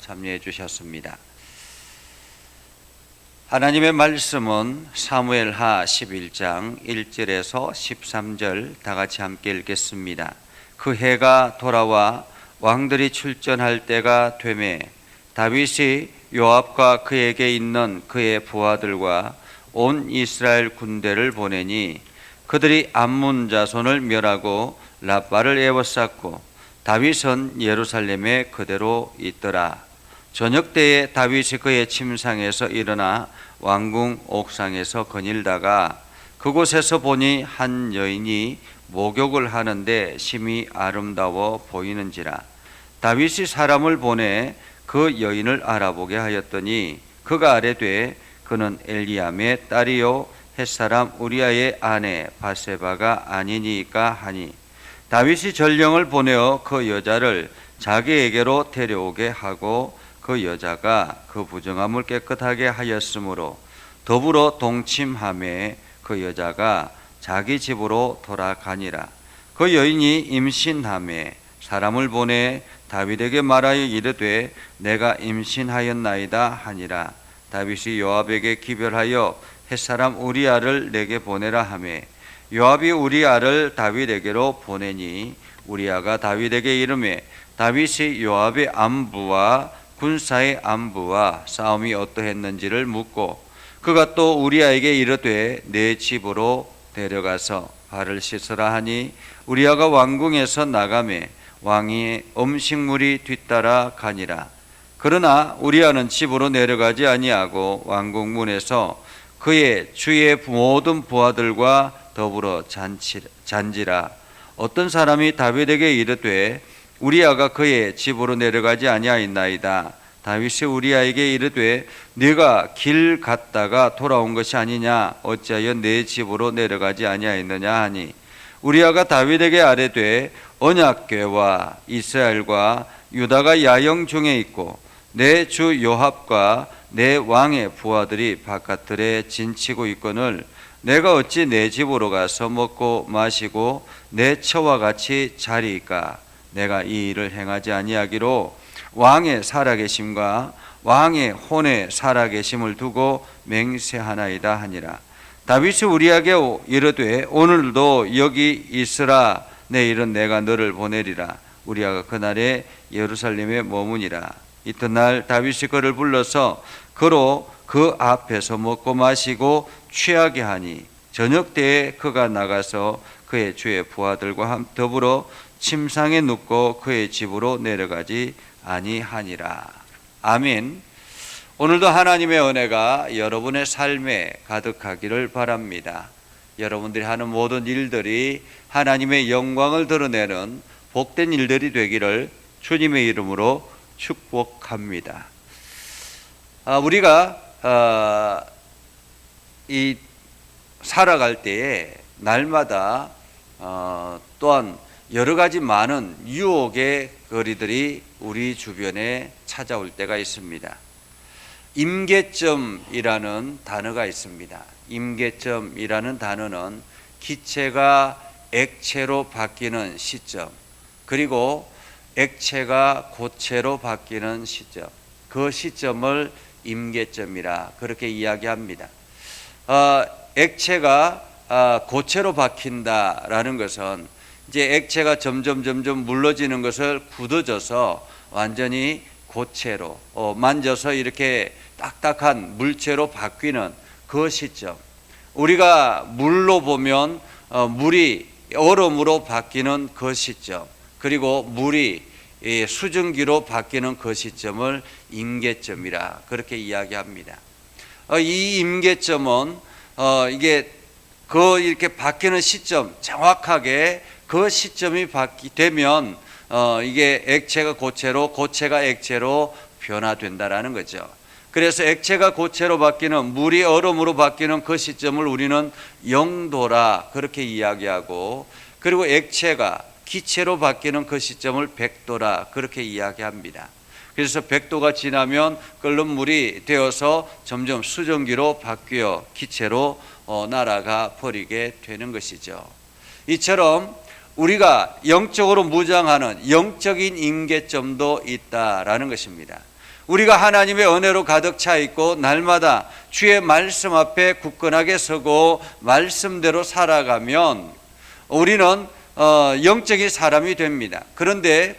참여해 주셨습니다. 하나님의 말씀은 사무엘하 11장 1절에서 13절 다 같이 함께 읽겠습니다. 그 해가 돌아와 왕들이 출전할 때가 되매 다윗이 요압과 그에게 있는 그의 부하들과 온 이스라엘 군대를 보내니 그들이 암몬 자손을 멸하고 라빠를 에워쌌고 다윗은 예루살렘에 그대로 있더라. 저녁 때에 다윗이 그의 침상에서 일어나 왕궁 옥상에서 거닐다가 그곳에서 보니 한 여인이 목욕을 하는데 심히 아름다워 보이는지라. 다윗이 사람을 보내 그 여인을 알아보게 하였더니 그가 아뢰되 그는 엘리암의 딸이요 햇사람 우리아의 아내 바세바가 아니니까 하니 다윗이 전령을 보내어 그 여자를 자기에게로 데려오게 하고 그 여자가 그 부정함을 깨끗하게 하였으므로 더불어 동침하매 그 여자가 자기 집으로 돌아가니라. 그 여인이 임신하매 사람을 보내 다윗에게 말하여 이르되 내가 임신하였나이다 하니라. 다윗이 요압에게 기별하여 햇사람 우리아를 내게 보내라 하매 요압이 우리아를 다윗에게로 보내니 우리아가 다윗에게 이르매 다윗이 요압의 안부와 군사의 안부와 싸움이 어떠했는지를 묻고 그가 또 우리아에게 이르되 내 집으로 데려가서 발을 씻으라 하니 우리아가 왕궁에서 나가매 왕의 음식물이 뒤따라 가니라. 그러나 우리아는 집으로 내려가지 아니하고 왕궁 문에서 그의 주의 모든 부하들과 더불어 잔지라. 어떤 사람이 다윗에게 이르되 우리아가 그의 집으로 내려가지 아니하였나이다. 다윗이 우리아에게 이르되 네가 길 갔다가 돌아온 것이 아니냐 어찌하여 내 집으로 내려가지 아니하였느냐 하니 우리아가 다윗에게 아뢰되 언약궤와 이스라엘과 유다가 야영 중에 있고 내 주 요압과 내 왕의 부하들이 바깥들에 진치고 있거늘 내가 어찌 내 집으로 가서 먹고 마시고 내 처와 같이 자리이까. 내가 이 일을 행하지 아니하기로 왕의 살아계심과 왕의 혼의 살아계심을 두고 맹세하나이다 하니라. 다윗이 우리에게 이르되 오늘도 여기 있으라. 내일은 내가 너를 보내리라. 우리아가 그날에 예루살렘에 머무니라. 이튿날 다윗이 그를 불러서 그로 그 앞에서 먹고 마시고 취하게 하니 저녁 때에 그가 나가서 그의 주의 부하들과 더불어 침상에 눕고 그의 집으로 내려가지 아니하니라. 아멘. 오늘도 하나님의 은혜가 여러분의 삶에 가득하기를 바랍니다. 여러분들이 하는 모든 일들이 하나님의 영광을 드러내는 복된 일들이 되기를 주님의 이름으로 축복합니다. 우리가 이 살아갈 때에 날마다 또한 여러 가지 많은 유혹의 거리들이 우리 주변에 찾아올 때가 있습니다. 임계점이라는 단어가 있습니다. 임계점이라는 단어는 기체가 액체로 바뀌는 시점, 그리고 액체가 고체로 바뀌는 시점, 그 시점을 임계점이라 그렇게 이야기합니다. 액체가 고체로 바뀐다라는 것은 이제 액체가 점점 물러지는 것을 굳어져서 완전히 고체로 만져서 이렇게 딱딱한 물체로 바뀌는 그 시점, 우리가 물로 보면 물이 얼음으로 바뀌는 그 시점, 그리고 물이 수증기로 바뀌는 그 시점을 임계점이라 그렇게 이야기합니다. 이 임계점은 이게 이렇게 바뀌는 시점, 정확하게 그 시점이 되면 이게 액체가 고체로, 고체가 액체로 변화된다라는 거죠. 그래서 액체가 고체로 바뀌는, 물이 얼음으로 바뀌는 그 시점을 우리는 영도라 그렇게 이야기하고, 그리고 액체가 기체로 바뀌는 그 시점을 백도라 그렇게 이야기합니다. 그래서 백도가 지나면 끓는 물이 되어서 점점 수증기로 바뀌어 기체로 날아가 버리게 되는 것이죠. 이처럼 우리가 영적으로 무장하는 영적인 임계점도 있다라는 것입니다. 우리가 하나님의 은혜로 가득 차 있고 날마다 주의 말씀 앞에 굳건하게 서고 말씀대로 살아가면 우리는 영적인 사람이 됩니다. 그런데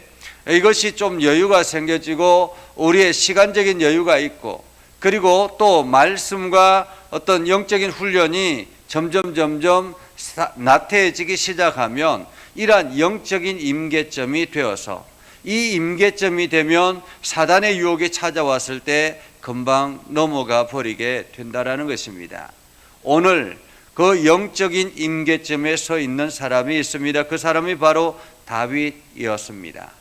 이것이 좀 여유가 생겨지고 우리의 시간적인 여유가 있고 그리고 또 말씀과 어떤 영적인 훈련이 점점 나태해지기 시작하면 이러한 영적인 임계점이 되어서 이 임계점이 되면 사단의 유혹이 찾아왔을 때 금방 넘어가 버리게 된다라는 것입니다. 오늘 그 영적인 임계점에 서 있는 사람이 있습니다. 그 사람이 바로 다윗이었습니다.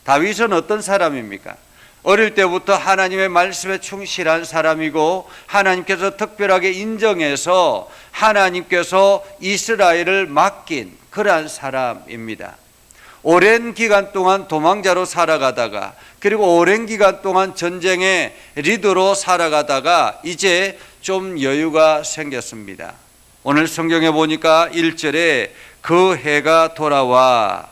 다윗은 어떤 사람입니까? 어릴 때부터 하나님의 말씀에 충실한 사람이고 하나님께서 특별하게 인정해서 하나님께서 이스라엘을 맡긴 그러한 사람입니다. 오랜 기간 동안 도망자로 살아가다가 그리고 오랜 기간 동안 전쟁의 리더로 살아가다가 이제 좀 여유가 생겼습니다. 오늘 성경에 보니까 1절에 그 해가 돌아와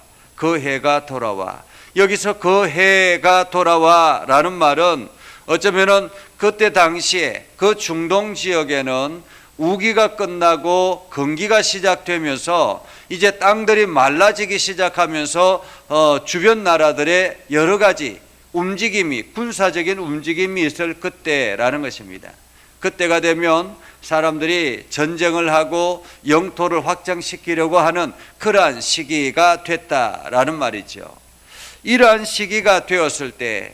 여기서 그 해가 돌아와 라는 말은 어쩌면은 그때 당시에 그 중동 지역에는 우기가 끝나고 건기가 시작되면서 이제 땅들이 말라지기 시작하면서 주변 나라들의 여러 가지 움직임이 군사적인 움직임이 있을 그때라는 것입니다. 그때가 되면 사람들이 전쟁을 하고 영토를 확장시키려고 하는 그러한 시기가 됐다라는 말이죠. 이러한 시기가 되었을 때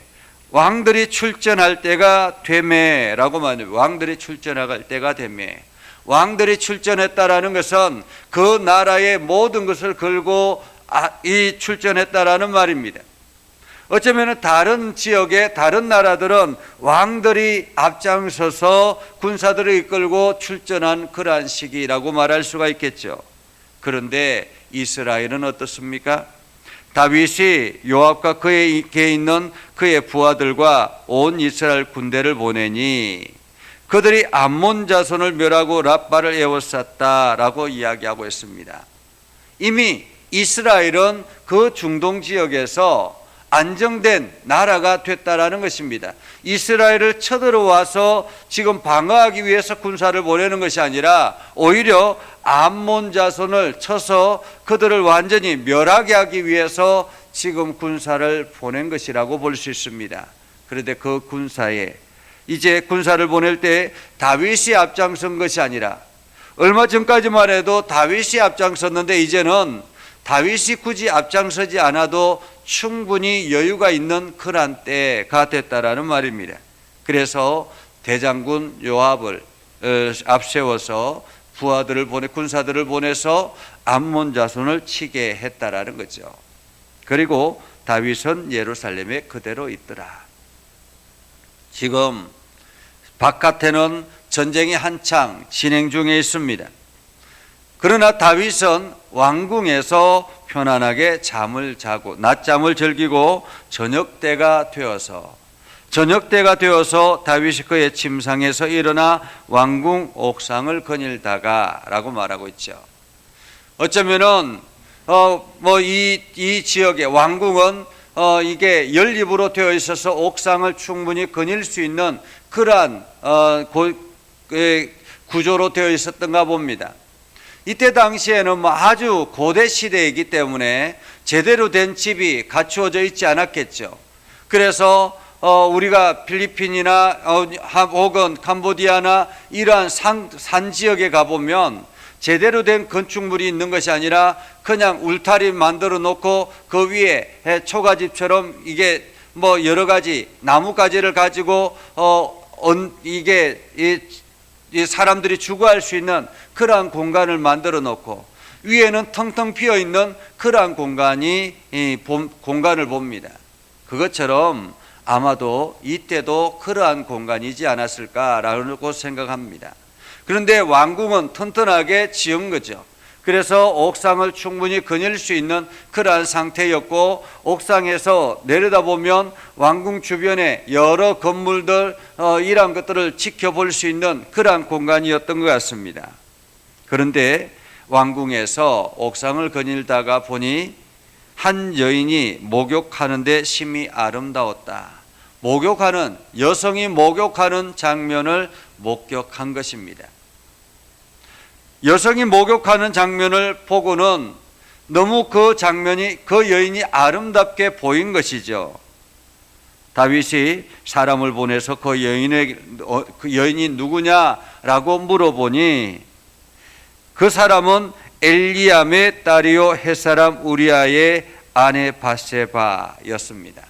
왕들이 출전할 때가 되매라고 말합니다. 왕들이 출전할 때가 되매. 왕들이 출전했다라는 것은 그 나라의 모든 것을 걸고 출전했다라는 말입니다. 어쩌면 다른 지역의 다른 나라들은 왕들이 앞장서서 군사들을 이끌고 출전한 그러한 시기라고 말할 수가 있겠죠. 그런데 이스라엘은 어떻습니까? 다윗이 요압과 그에게 있는 그의 부하들과 온 이스라엘 군대를 보내니 그들이 암몬 자손을 멸하고 랍바를 에워쌌다라고 이야기하고 있습니다. 이미 이스라엘은 그 중동 지역에서 안정된 나라가 됐다라는 것입니다. 이스라엘을 쳐들어와서 지금 방어하기 위해서 군사를 보내는 것이 아니라 오히려 암몬 자손을 쳐서 그들을 완전히 멸하게 하기 위해서 지금 군사를 보낸 것이라고 볼 수 있습니다. 그런데 그 군사에 이제 군사를 보낼 때 다윗이 앞장선 것이 아니라 얼마 전까지만 해도 다윗이 앞장섰는데 이제는 다윗이 굳이 앞장서지 않아도 충분히 여유가 있는 그러한 때가 됐다라는 말입니다. 그래서 대장군 요압을 앞세워서 부하들을 군사들을 보내서 암몬 자손을 치게 했다라는 거죠. 그리고 다윗은 예루살렘에 그대로 있더라. 지금 바깥에는 전쟁이 한창 진행 중에 있습니다. 그러나 다윗은 왕궁에서 편안하게 잠을 자고 낮잠을 즐기고 저녁 때가 되어서 다윗이 그의 침상에서 일어나 왕궁 옥상을 거닐다가 라고 말하고 있죠. 어쩌면은 이 지역의 왕궁은 이게 연립으로 되어 있어서 옥상을 충분히 거닐 수 있는 그러한 구조로 되어 있었던가 봅니다. 이때 당시에는 아주 고대 시대이기 때문에 제대로 된 집이 갖추어져 있지 않았겠죠. 그래서 우리가 필리핀이나 혹은 캄보디아나 이러한 산 지역에 가보면 제대로 된 건축물이 있는 것이 아니라 그냥 울타리 만들어 놓고 그 위에 초가집처럼 이게 여러 가지 나뭇가지를 가지고 이 사람들이 주거할 수 있는 그러한 공간을 만들어 놓고 위에는 텅텅 비어 있는 그러한 공간을 봅니다. 그것처럼 아마도 이때도 그러한 공간이지 않았을까라고 생각합니다. 그런데 왕궁은 튼튼하게 지은 거죠. 그래서 옥상을 충분히 거닐 수 있는 그러한 상태였고 옥상에서 내려다보면 왕궁 주변에 여러 건물들 이러한 것들을 지켜볼 수 있는 그러한 공간이었던 것 같습니다. 그런데 왕궁에서 옥상을 거닐다가 보니 한 여인이 목욕하는데 심히 아름다웠다. 목욕하는, 여성이 목욕하는 장면을 목격한 것입니다. 여성이 목욕하는 장면을 보고는 너무 그 장면이, 그 여인이 아름답게 보인 것이죠. 다윗이 사람을 보내서 그 여인이 누구냐라고 물어보니 그 사람은 엘리암의 딸이요 햇사람 우리아의 아내 밧세바였습니다.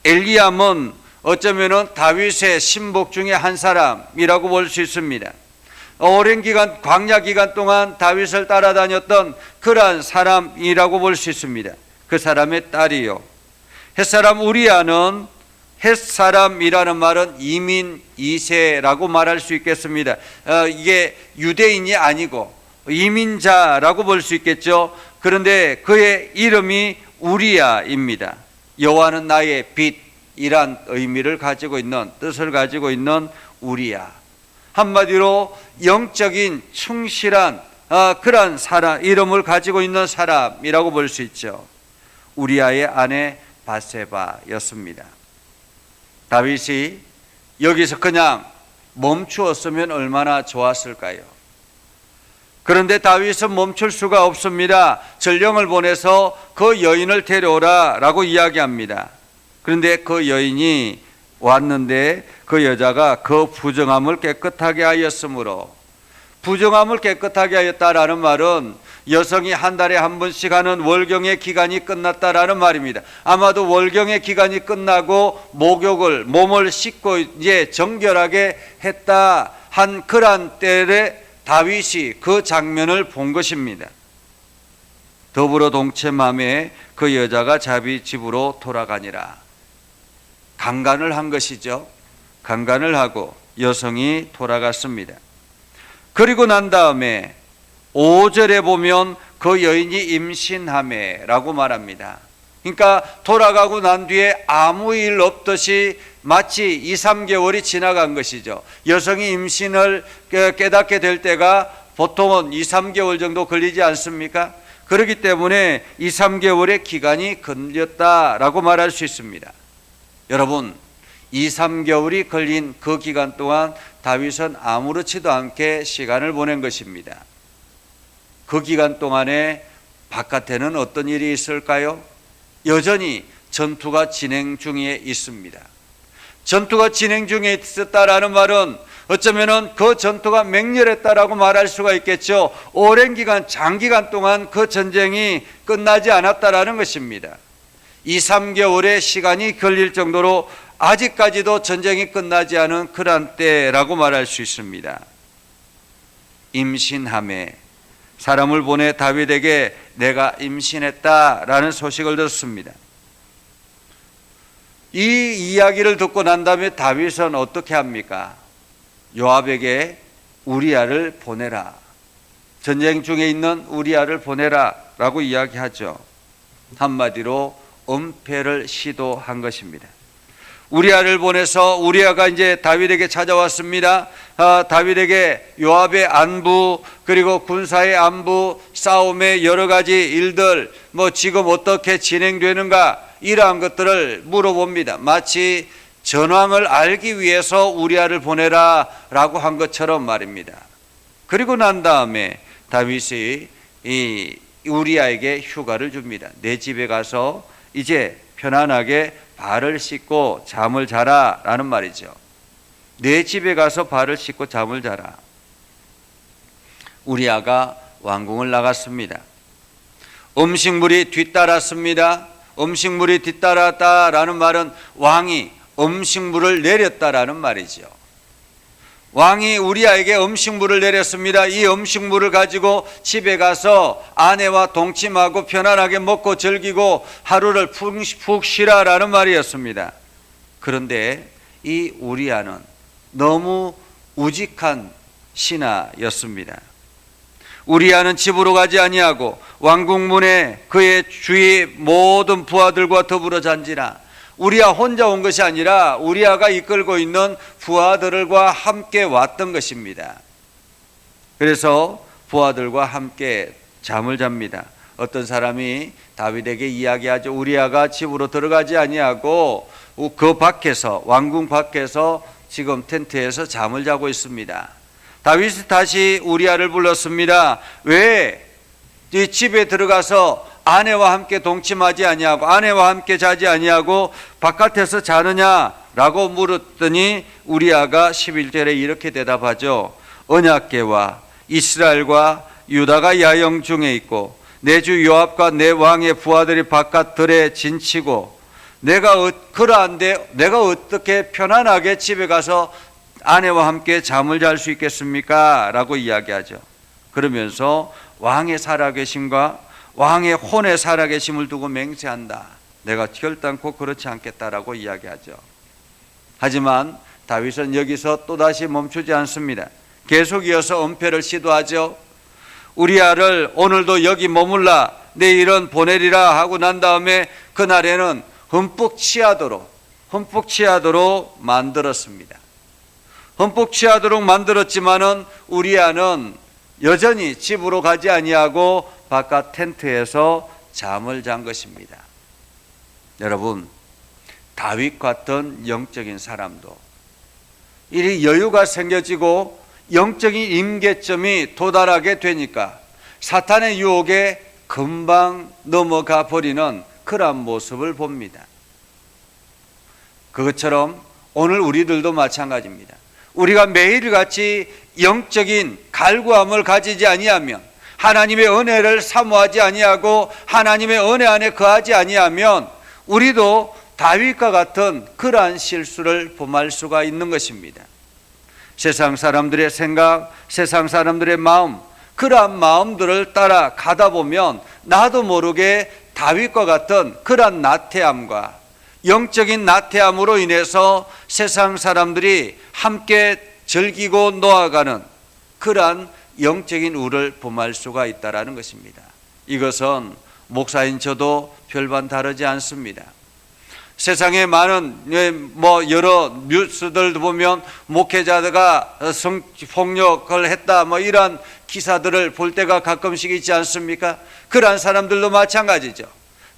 엘리암은 어쩌면은 다윗의 신복 중에 한 사람이라고 볼 수 있습니다. 오랜 기간, 광야 기간 동안 다윗을 따라다녔던 그러한 사람이라고 볼 수 있습니다. 그 사람의 딸이요. 햇사람 우리아는, 햇사람이라는 말은 이민 2세라고 말할 수 있겠습니다. 이게 유대인이 아니고 이민자라고 볼 수 있겠죠. 그런데 그의 이름이 우리아입니다. 여호와는 나의 빛이란 의미를 가지고 있는, 뜻을 가지고 있는 우리아. 한마디로 영적인 충실한 그러한 사람, 이름을 가지고 있는 사람이라고 볼 수 있죠. 우리아의 아내 밧세바였습니다. 다윗이 여기서 그냥 멈추었으면 얼마나 좋았을까요? 그런데 다윗은 멈출 수가 없습니다. 전령을 보내서 그 여인을 데려오라 라고 이야기합니다. 그런데 그 여인이 왔는데 그 여자가 그 부정함을 깨끗하게 하였으므로, 부정함을 깨끗하게 하였다라는 말은 여성이 한 달에 한 번씩 하는 월경의 기간이 끝났다라는 말입니다. 아마도 월경의 기간이 끝나고 목욕을, 몸을 씻고 이제 정결하게 했다 한 그러한 때에 다윗이 그 장면을 본 것입니다. 더불어 동체맘에 그 여자가 자기 집으로 돌아가니라. 강간을 한 것이죠. 강간을 하고 여성이 돌아갔습니다. 그리고 난 다음에 5절에 보면 그 여인이 임신하매라고 말합니다. 그러니까 돌아가고 난 뒤에 아무 일 없듯이 마치 2, 3개월이 지나간 것이죠. 여성이 임신을 깨닫게 될 때가 보통은 2, 3개월 정도 걸리지 않습니까? 그렇기 때문에 2, 3개월의 기간이 걸렸다라고 말할 수 있습니다. 여러분, 2, 3개월이 걸린 그 기간 동안 다윗은 아무렇지도 않게 시간을 보낸 것입니다. 그 기간 동안에 바깥에는 어떤 일이 있을까요? 여전히 전투가 진행 중에 있습니다. 전투가 진행 중에 있었다라는 말은 어쩌면은 그 전투가 맹렬했다라고 말할 수가 있겠죠. 오랜 기간, 장기간 동안 그 전쟁이 끝나지 않았다라는 것입니다. 2, 3개월의 시간이 걸릴 정도로 아직까지도 전쟁이 끝나지 않은 그런 때라고 말할 수 있습니다. 임신함에 사람을 보내 다윗에게 내가 임신했다라는 소식을 듣습니다. 이 이야기를 듣고 난 다음에 다윗은 어떻게 합니까? 요압에게 우리아를 보내라. 전쟁 중에 있는 우리아를 보내라 라고 이야기하죠. 한마디로 은폐를 시도한 것입니다. 우리아를 보내서 우리아가 이제 다윗에게 찾아왔습니다. 다윗에게 요압의 안부, 그리고 군사의 안부, 싸움의 여러 가지 일들, 지금 어떻게 진행되는가, 이러한 것들을 물어봅니다. 마치 전황을 알기 위해서 우리아를 보내라 라고 한 것처럼 말입니다. 그리고 난 다음에 다윗이 이 우리아에게 휴가를 줍니다. 내 집에 가서 이제 편안하게 발을 씻고 잠을 자라 라는 말이죠. 내 집에 가서 발을 씻고 잠을 자라. 우리아가 왕궁을 나갔습니다. 음식물이 뒤따랐습니다. 음식물이 뒤따랐다라는 말은 왕이 음식물을 내렸다라는 말이죠. 왕이 우리아에게 음식물을 내렸습니다. 이 음식물을 가지고 집에 가서 아내와 동침하고 편안하게 먹고 즐기고 하루를 푹 쉬라라는 말이었습니다. 그런데 이 우리아는 너무 우직한 신하였습니다. 우리아는 집으로 가지 아니하고 왕궁문에 그의 주위 모든 부하들과 더불어 잔지라. 우리아 혼자 온 것이 아니라 우리아가 이끌고 있는 부하들과 함께 왔던 것입니다. 그래서 부하들과 함께 잠을 잡니다. 어떤 사람이 다윗에게 이야기하죠. 우리아가 집으로 들어가지 아니하고 그 밖에서, 왕궁 밖에서 지금 텐트에서 잠을 자고 있습니다. 다윗이 다시 우리아를 불렀습니다. 왜 이 집에 들어가서 아내와 함께 동침하지 아니하고 아내와 함께 자지 아니하고 바깥에서 자느냐라고 물었더니 우리아가 11절에 이렇게 대답하죠. 언약궤와 이스라엘과 유다가 야영 중에 있고 내 주 요압과 내 왕의 부하들이 바깥들에 진치고 내가 그러한데 내가 어떻게 편안하게 집에 가서 아내와 함께 잠을 잘 수 있겠습니까? 라고 이야기하죠. 그러면서 왕의 살아계심과 왕의 혼의 살아계심을 두고 맹세한다. 내가 결단코 그렇지 않겠다라고 이야기하죠. 하지만 다윗은 여기서 또다시 멈추지 않습니다. 계속 이어서 은폐를 시도하죠. 우리아를 오늘도 여기 머물라 내일은 보내리라 하고 난 다음에 그날에는 흠뻑 취하도록 만들었습니다. 흠뻑 취하도록 만들었지만은 우리아는 여전히 집으로 가지 아니하고 바깥 텐트에서 잠을 잔 것입니다. 여러분, 다윗 같은 영적인 사람도 이 여유가 생겨지고 영적인 임계점이 도달하게 되니까 사탄의 유혹에 금방 넘어가 버리는 그러한 모습을 봅니다. 그것처럼 오늘 우리들도 마찬가지입니다. 우리가 매일같이 영적인 갈구함을 가지지 아니하면, 하나님의 은혜를 사모하지 아니하고 하나님의 은혜 안에 거하지 아니하면 우리도 다윗과 같은 그러한 실수를 범할 수가 있는 것입니다. 세상 사람들의 생각, 세상 사람들의 마음, 그러한 마음들을 따라 가다 보면 나도 모르게 다윗과 같은 그러한 나태함과 영적인 나태함으로 인해서 세상 사람들이 함께 즐기고 놓아가는 그러한 영적인 우를 범할 수가 있다는 것입니다. 이것은 목사인 저도 별반 다르지 않습니다. 세상에 많은 여러 뉴스들도 보면 목회자가 성폭력을 했다 이런 기사들을 볼 때가 가끔씩 있지 않습니까? 그러한 사람들도 마찬가지죠.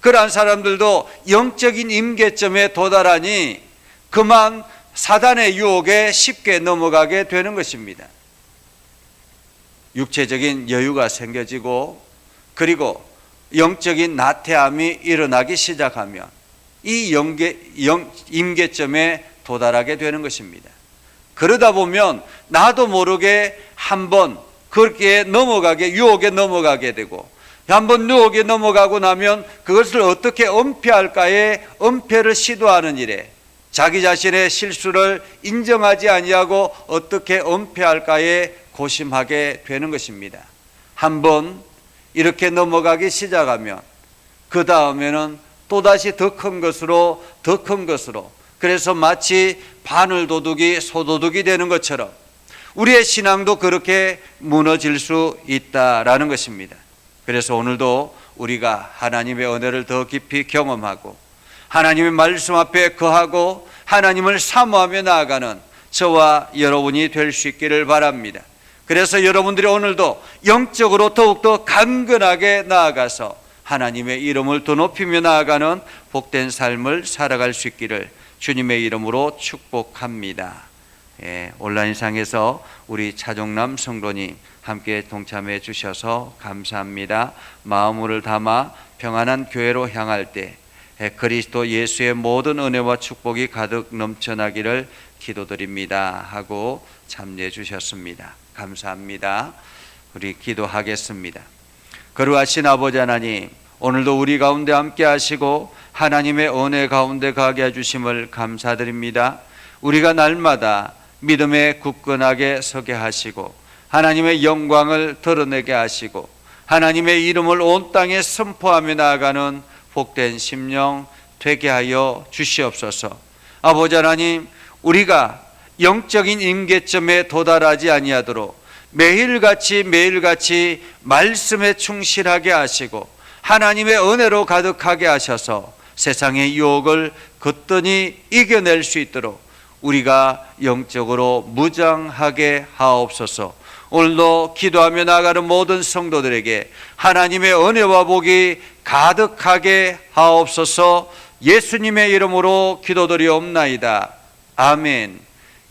그러한 사람들도 영적인 임계점에 도달하니 그만 사단의 유혹에 쉽게 넘어가게 되는 것입니다. 육체적인 여유가 생겨지고 그리고 영적인 나태함이 일어나기 시작하면 이 임계점에 도달하게 되는 것입니다. 그러다 보면 나도 모르게 한번 그렇게 유혹에 넘어가게 되고 한번 유혹에 넘어가고 나면 그것을 어떻게 은폐할까에 은폐를 시도하는 일에 자기 자신의 실수를 인정하지 아니하고 어떻게 은폐할까에 고심하게 되는 것입니다. 한번 이렇게 넘어가기 시작하면 그 다음에는 또다시 더 큰 것으로 그래서 마치 바늘도둑이 소도둑이 되는 것처럼 우리의 신앙도 그렇게 무너질 수 있다라는 것입니다. 그래서 오늘도 우리가 하나님의 은혜를 더 깊이 경험하고 하나님의 말씀 앞에 거하고 하나님을 사모하며 나아가는 저와 여러분이 될 수 있기를 바랍니다. 그래서 여러분들이 오늘도 영적으로 더욱더 강건하게 나아가서 하나님의 이름을 더 높이며 나아가는 복된 삶을 살아갈 수 있기를 주님의 이름으로 축복합니다. 온라인상에서 우리 차종남 성도님 함께 동참해 주셔서 감사합니다. 마음을 담아 평안한 교회로 향할 때 그리스도 예수의 모든 은혜와 축복이 가득 넘쳐나기를 기도드립니다 하고 참여해 주셨습니다. 감사합니다. 우리 기도하겠습니다. 거룩하신 아버지 하나님, 오늘도 우리 가운데 함께 하시고 하나님의 은혜 가운데 가게 해주심을 감사드립니다. 우리가 날마다 믿음에 굳건하게 서게 하시고 하나님의 영광을 드러내게 하시고 하나님의 이름을 온 땅에 선포하며 나아가는 복된 심령 되게 하여 주시옵소서. 아버지 하나님, 우리가 영적인 임계점에 도달하지 아니하도록 매일같이 말씀에 충실하게 하시고 하나님의 은혜로 가득하게 하셔서 세상의 유혹을 거뜬히 이겨낼 수 있도록 우리가 영적으로 무장하게 하옵소서. 오늘도 기도하며 나아가는 모든 성도들에게 하나님의 은혜와 복이 가득하게 하옵소서. 예수님의 이름으로 기도드리옵나이다. 아멘.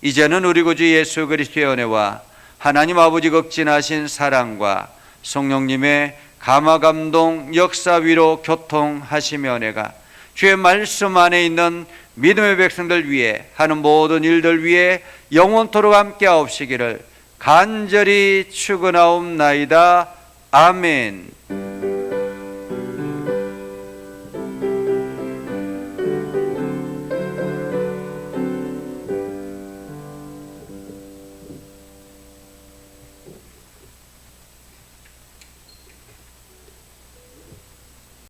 이제는 우리 구주 예수 그리스도의 은혜와 하나님 아버지 극진하신 사랑과 성령님의 감화 감동 역사 위로 교통하시며 은혜가 주의 말씀 안에 있는 믿음의 백성들 위해 하는 모든 일들 위해 영원토록 함께하옵시기를 간절히 축원하옵나이다. 아멘.